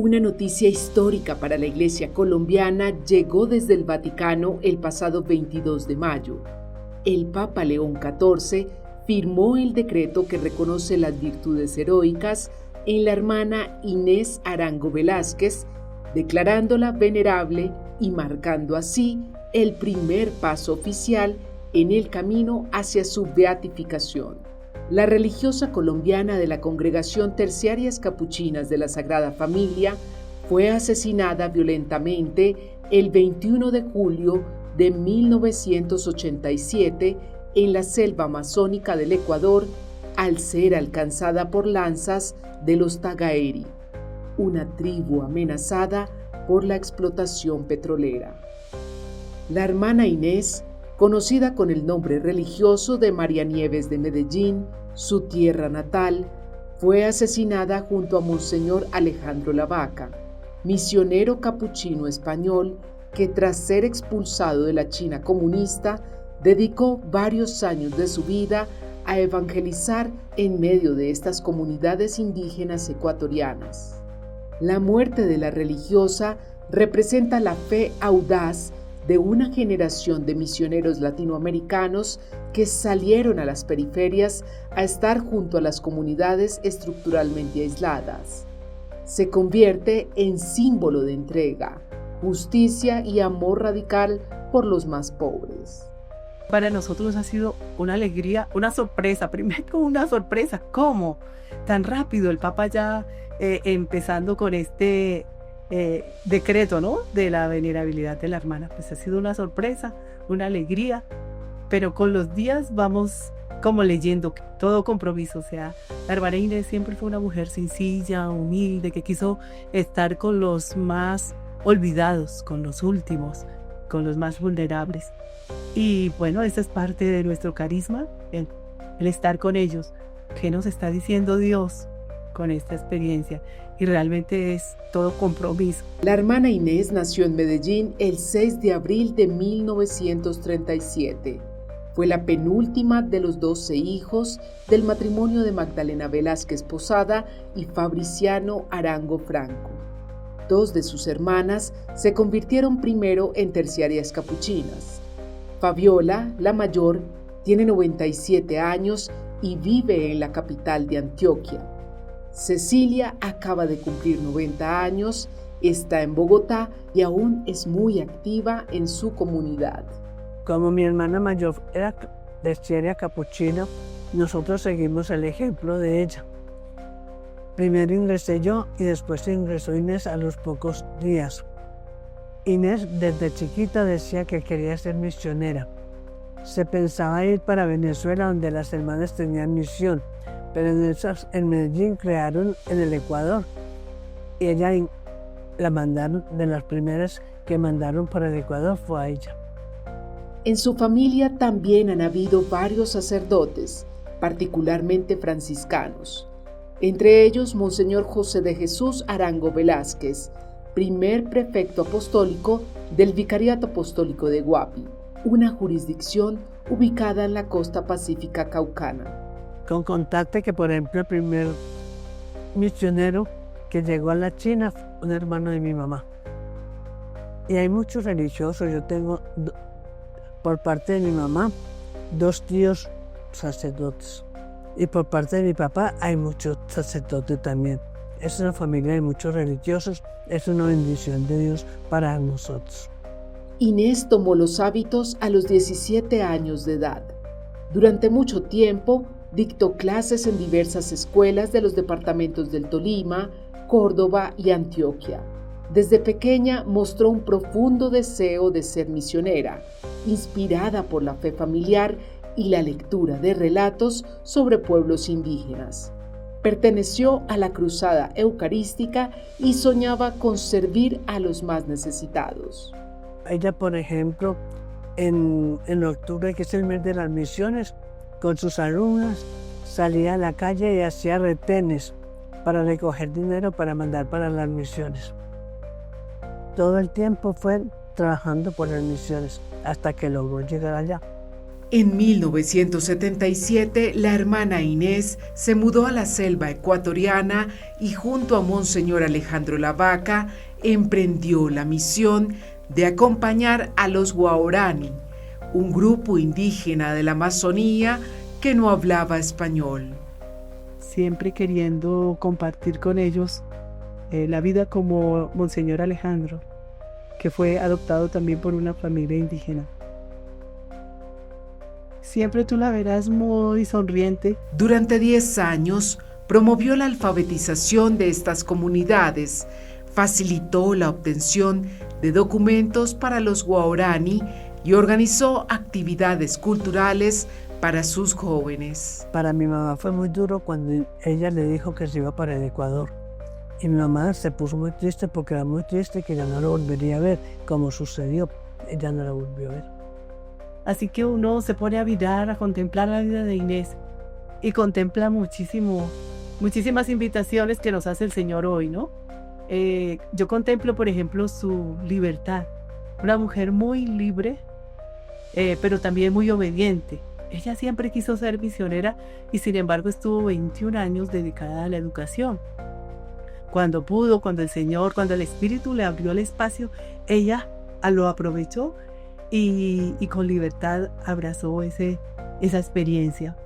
Una noticia histórica para la Iglesia colombiana llegó desde el Vaticano el pasado 22 de mayo. El Papa León XIV firmó el decreto que reconoce las virtudes heroicas en la hermana Inés Arango Velázquez, declarándola venerable y marcando así el primer paso oficial en el camino hacia su beatificación. La religiosa colombiana de la Congregación Terciarias Capuchinas de la Sagrada Familia fue asesinada violentamente el 21 de julio de 1987 en la selva amazónica del Ecuador al ser alcanzada por lanzas de los Tagaeri, una tribu amenazada por la explotación petrolera. La hermana Inés, conocida con el nombre religioso de María Nieves de Medellín, su tierra natal, fue asesinada junto a Monseñor Alejandro Lavaca, misionero capuchino español que tras ser expulsado de la China comunista, dedicó varios años de su vida a evangelizar en medio de estas comunidades indígenas ecuatorianas. La muerte de la religiosa representa la fe audaz de una generación de misioneros latinoamericanos que salieron a las periferias a estar junto a las comunidades estructuralmente aisladas. Se convierte en símbolo de entrega, justicia y amor radical por los más pobres. Para nosotros ha sido una alegría, una sorpresa, primero una sorpresa, ¿cómo? Tan rápido el Papa ya empezando con este decreto, ¿no? De la venerabilidad de la hermana, pues ha sido una sorpresa, una alegría, pero con los días vamos como leyendo todo compromiso, o sea, la hermana Inés siempre fue una mujer sencilla, humilde, que quiso estar con los más olvidados, con los últimos, con los más vulnerables. Y bueno, esa es parte de nuestro carisma, el estar con ellos. ¿Qué nos está diciendo Dios con esta experiencia? Y realmente es todo compromiso. La hermana Inés nació en Medellín el 6 de abril de 1937. Fue la penúltima de los 12 hijos del matrimonio de Magdalena Velázquez Posada y Fabriciano Arango Franco. Dos de sus hermanas se convirtieron primero en terciarias capuchinas. Fabiola, la mayor, tiene 97 años y vive en la capital de Antioquia. Cecilia acaba de cumplir 90 años, está en Bogotá y aún es muy activa en su comunidad. Como mi hermana mayor era terciaria capuchina, nosotros seguimos el ejemplo de ella. Primero ingresé yo y después ingresó Inés a los pocos días. Inés desde chiquita decía que quería ser misionera. Se pensaba ir para Venezuela, donde las hermanas tenían misión, pero en Medellín crearon en el Ecuador. Y ella la mandaron, de las primeras que mandaron para el Ecuador fue a ella. En su familia también han habido varios sacerdotes, particularmente franciscanos. Entre ellos, Monseñor José de Jesús Arango Velázquez, primer prefecto apostólico del Vicariato Apostólico de Guapi, una jurisdicción ubicada en la costa pacífica caucana. Con contacto que, por ejemplo, el primer misionero que llegó a la China fue un hermano de mi mamá. Y hay muchos religiosos. Yo tengo, por parte de mi mamá, 2 tíos sacerdotes. Y por parte de mi papá hay muchos sacerdotes también. Es una familia de muchos religiosos. Es una bendición de Dios para nosotros. Inés tomó los hábitos a los 17 años de edad. Durante mucho tiempo, dictó clases en diversas escuelas de los departamentos del Tolima, Córdoba y Antioquia. Desde pequeña mostró un profundo deseo de ser misionera, inspirada por la fe familiar y la lectura de relatos sobre pueblos indígenas. Perteneció a la Cruzada Eucarística y soñaba con servir a los más necesitados. Ella, por ejemplo, en octubre, que es el mes de las misiones, con sus alumnas salía a la calle y hacía retenes para recoger dinero para mandar para las misiones. Todo el tiempo fue trabajando por las misiones hasta que logró llegar allá. En 1977, la hermana Inés se mudó a la selva ecuatoriana y junto a Monseñor Alejandro Lavaca emprendió la misión de acompañar a los Guaraní, un grupo indígena de la Amazonía que no hablaba español. Siempre queriendo compartir con ellos la vida como Monseñor Alejandro, que fue adoptado también por una familia indígena. Siempre tú la verás muy sonriente. Durante 10 años promovió la alfabetización de estas comunidades, facilitó la obtención de documentos para los Guaraní y organizó actividades culturales para sus jóvenes. Para mi mamá fue muy duro cuando ella le dijo que se iba para el Ecuador. Y mi mamá se puso muy triste porque era muy triste que ya no lo volvería a ver, como sucedió. Ella no la volvió a ver. Así que uno se pone a mirar, a contemplar la vida de Inés y contempla muchísimas invitaciones que nos hace el Señor hoy, ¿no? Yo contemplo, por ejemplo, su libertad. Una mujer muy libre, pero también muy obediente. Ella siempre quiso ser misionera y sin embargo estuvo 21 años dedicada a la educación. Cuando pudo, cuando el Espíritu le abrió el espacio, ella lo aprovechó y con libertad abrazó esa experiencia.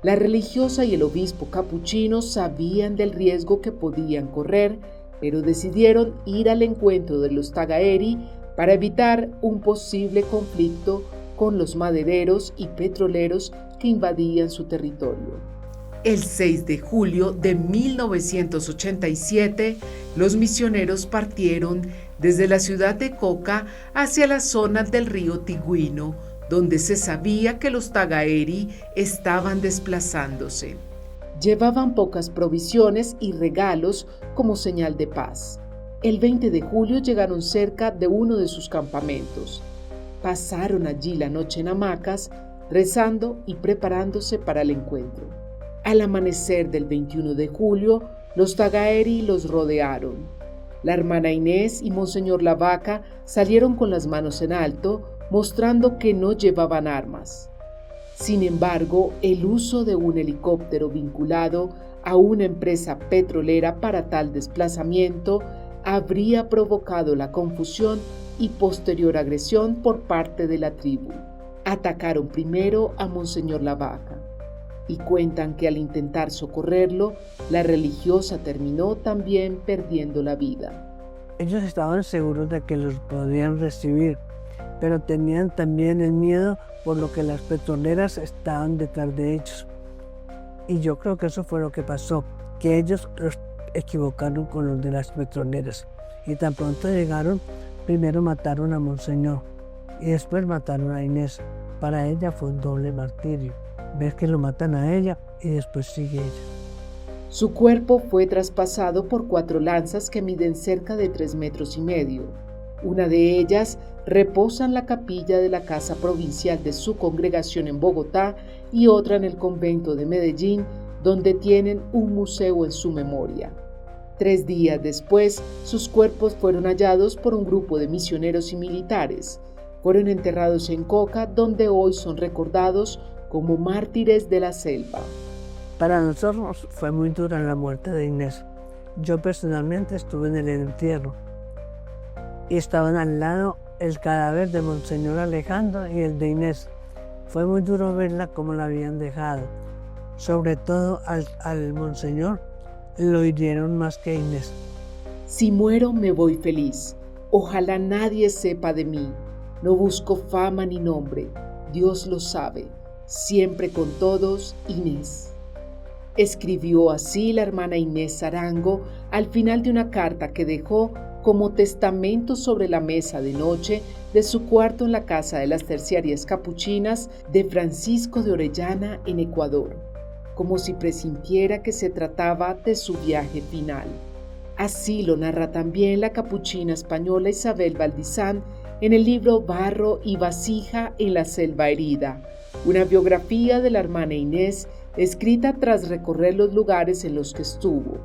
La religiosa y el obispo capuchino sabían del riesgo que podían correr, pero decidieron ir al encuentro de los Tagaeri para evitar un posible conflicto con los madereros y petroleros que invadían su territorio. El 6 de julio de 1987, los misioneros partieron desde la ciudad de Coca hacia las zonas del río Tigüino, donde se sabía que los Tagaeri estaban desplazándose. Llevaban pocas provisiones y regalos como señal de paz. El 20 de julio llegaron cerca de uno de sus campamentos. Pasaron allí la noche en hamacas, rezando y preparándose para el encuentro. Al amanecer del 21 de julio, los Tagaeri los rodearon. La hermana Inés y Monseñor Lavaca salieron con las manos en alto, mostrando que no llevaban armas. Sin embargo, el uso de un helicóptero vinculado a una empresa petrolera para tal desplazamiento habría provocado la confusión y posterior agresión por parte de la tribu. Atacaron primero a Monseñor Lavaca y cuentan que al intentar socorrerlo, la religiosa terminó también perdiendo la vida. Ellos estaban seguros de que los podían recibir, pero tenían también el miedo por lo que las petroleras estaban detrás de ellos. Y yo creo que eso fue lo que pasó, que ellos los equivocaron con los de las petroleras. Y tan pronto llegaron, primero mataron a Monseñor y después mataron a Inés. Para ella fue un doble martirio. Ves que lo matan a ella y después sigue ella. Su cuerpo fue traspasado por 4 lanzas que miden cerca de 3,5 metros. Una de ellas reposa en la capilla de la Casa Provincial de su congregación en Bogotá y otra en el convento de Medellín, donde tienen un museo en su memoria. 3 días después, sus cuerpos fueron hallados por un grupo de misioneros y militares. Fueron enterrados en Coca, donde hoy son recordados como mártires de la selva. Para nosotros fue muy dura la muerte de Inés. Yo personalmente estuve en el entierro y estaban al lado el cadáver de Monseñor Alejandro y el de Inés. Fue muy duro verla como la habían dejado. Sobre todo al Monseñor lo hirieron más que a Inés. Si muero me voy feliz. Ojalá nadie sepa de mí. No busco fama ni nombre. Dios lo sabe. Siempre con todos, Inés. Escribió así la hermana Inés Arango al final de una carta que dejó como testamento sobre la mesa de noche de su cuarto en la casa de las terciarias capuchinas de Francisco de Orellana en Ecuador, como si presintiera que se trataba de su viaje final. Así lo narra también la capuchina española Isabel Valdizán en el libro Barro y Vasija en la selva herida, una biografía de la hermana Inés escrita tras recorrer los lugares en los que estuvo.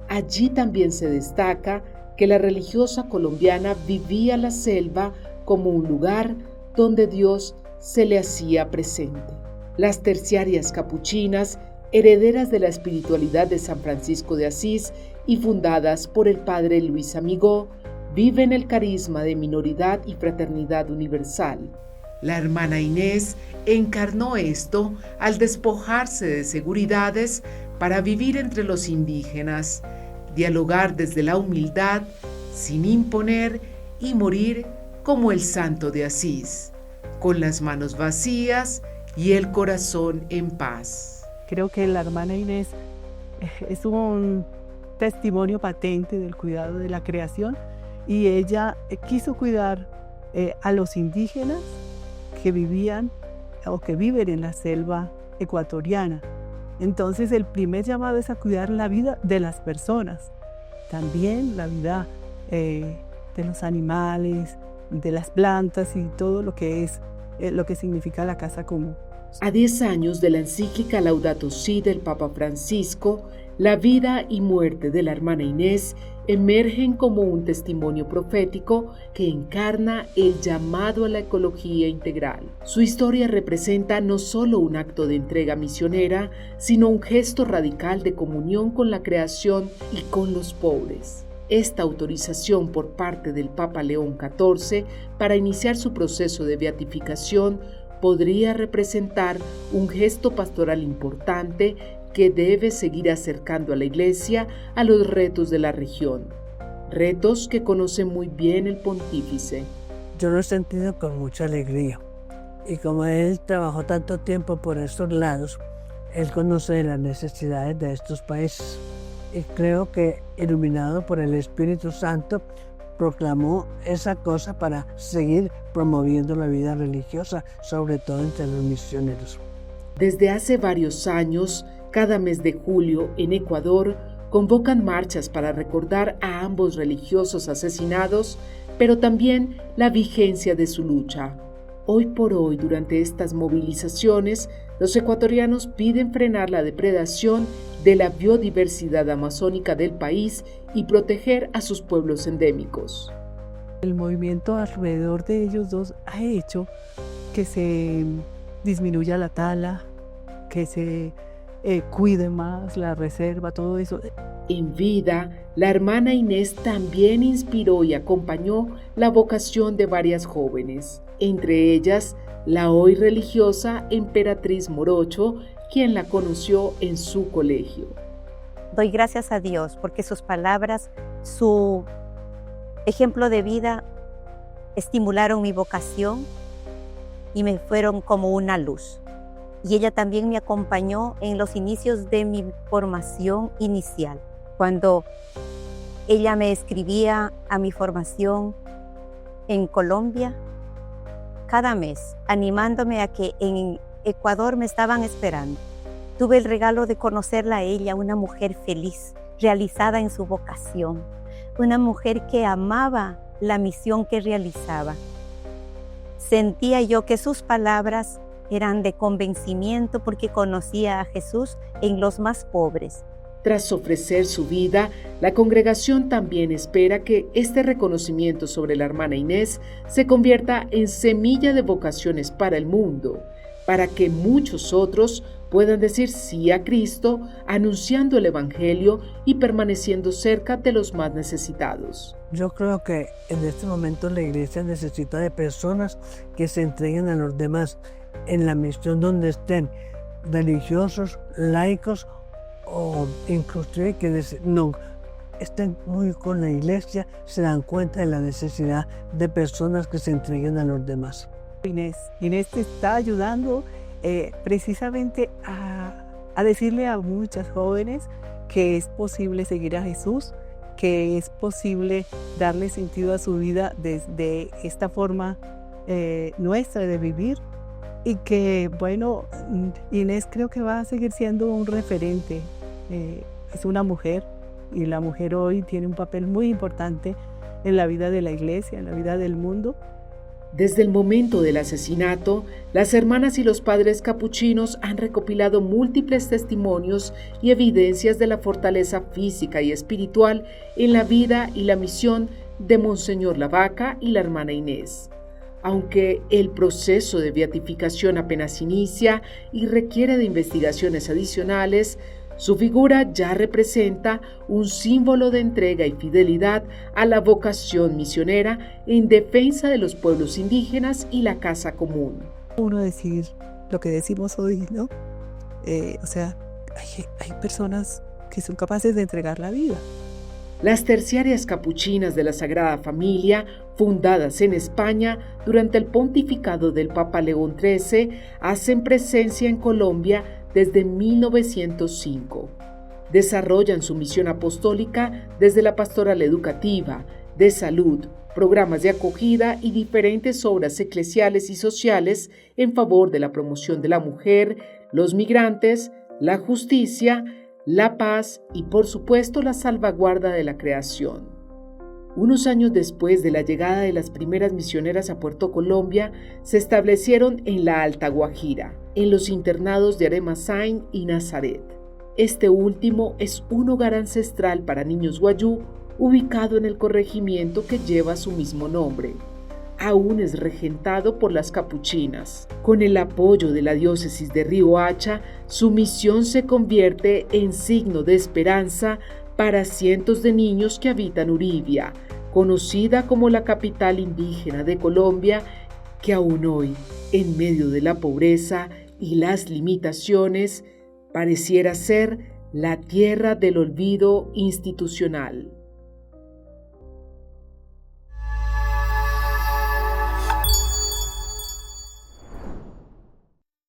Allí también se destaca que la religiosa colombiana vivía la selva como un lugar donde Dios se le hacía presente. Las terciarias capuchinas, herederas de la espiritualidad de San Francisco de Asís y fundadas por el padre Luis Amigó, viven el carisma de minoridad y fraternidad universal. La hermana Inés encarnó esto al despojarse de seguridades para vivir entre los indígenas, dialogar desde la humildad, sin imponer, y morir como el santo de Asís, con las manos vacías y el corazón en paz. Creo que la hermana Inés es un testimonio patente del cuidado de la creación, y ella quiso cuidar a los indígenas que vivían o que viven en la selva ecuatoriana. Entonces el primer llamado es a cuidar la vida de las personas, también la vida de los animales, de las plantas y todo lo que es lo que significa la casa común. A 10 años de la encíclica Laudato Si del Papa Francisco, la vida y muerte de la hermana Inés emergen como un testimonio profético que encarna el llamado a la ecología integral. Su historia representa no solo un acto de entrega misionera, sino un gesto radical de comunión con la creación y con los pobres. Esta autorización por parte del Papa León XIV para iniciar su proceso de beatificación podría representar un gesto pastoral importante que debe seguir acercando a la Iglesia a los retos de la región, retos que conoce muy bien el pontífice. Yo lo he sentido con mucha alegría, y como él trabajó tanto tiempo por estos lados, él conoce las necesidades de estos países, y creo que, iluminado por el Espíritu Santo, proclamó esa cosa para seguir promoviendo la vida religiosa, sobre todo entre los misioneros. Desde hace varios años, cada mes de julio en Ecuador convocan marchas para recordar a ambos religiosos asesinados, pero también la vigencia de su lucha. Hoy por hoy, durante estas movilizaciones, los ecuatorianos piden frenar la depredación de la biodiversidad amazónica del país y proteger a sus pueblos endémicos. El movimiento alrededor de ellos dos ha hecho que se disminuya la tala, que se cuide más la reserva, todo eso. En vida, la hermana Inés también inspiró y acompañó la vocación de varias jóvenes, entre ellas la hoy religiosa Emperatriz Morocho, quien la conoció en su colegio. Doy gracias a Dios porque sus palabras, su ejemplo de vida estimularon mi vocación y me fueron como una luz. Y ella también me acompañó en los inicios de mi formación inicial, cuando ella me escribía a mi formación en Colombia cada mes, animándome a que en Ecuador me estaban esperando. Tuve el regalo de conocerla a ella, una mujer feliz, realizada en su vocación, una mujer que amaba la misión que realizaba. Sentía yo que sus palabras eran de convencimiento porque conocía a Jesús en los más pobres. Tras ofrecer su vida, la congregación también espera que este reconocimiento sobre la hermana Inés se convierta en semilla de vocaciones para el mundo, para que muchos otros puedan decir sí a Cristo, anunciando el Evangelio y permaneciendo cerca de los más necesitados. Yo creo que en este momento la Iglesia necesita de personas que se entreguen a los demás en la misión donde estén, religiosos, laicos o inclusive que no estén muy con la Iglesia, se dan cuenta de la necesidad de personas que se entreguen a los demás. Inés te está ayudando precisamente a decirle a muchas jóvenes que es posible seguir a Jesús, que es posible darle sentido a su vida desde esta forma nuestra de vivir, y que, bueno, Inés creo que va a seguir siendo un referente. Es una mujer, y la mujer hoy tiene un papel muy importante en la vida de la Iglesia, en la vida del mundo. Desde el momento del asesinato, las hermanas y los padres capuchinos han recopilado múltiples testimonios y evidencias de la fortaleza física y espiritual en la vida y la misión de Monseñor Lavaca y la hermana Inés. Aunque el proceso de beatificación apenas inicia y requiere de investigaciones adicionales, su figura ya representa un símbolo de entrega y fidelidad a la vocación misionera en defensa de los pueblos indígenas y la casa común. Uno decir lo que decimos hoy, ¿no? O sea, hay personas que son capaces de entregar la vida. Las terciarias capuchinas de la Sagrada Familia, fundadas en España durante el pontificado del Papa León XIII, hacen presencia en Colombia desde 1905. Desarrollan su misión apostólica desde la pastoral educativa, de salud, programas de acogida y diferentes obras eclesiales y sociales en favor de la promoción de la mujer, los migrantes, la justicia, la paz y, por supuesto, la salvaguarda de la creación. Unos años después de la llegada de las primeras misioneras a Puerto Colombia, se establecieron en la Alta Guajira, en los internados de Aremasain y Nazaret. Este último es un hogar ancestral para niños guayú, ubicado en el corregimiento que lleva su mismo nombre. Aún es regentado por las capuchinas. Con el apoyo de la diócesis de Riohacha, su misión se convierte en signo de esperanza para cientos de niños que habitan Uribia, conocida como la capital indígena de Colombia, que aún hoy, en medio de la pobreza y las limitaciones, pareciera ser la tierra del olvido institucional.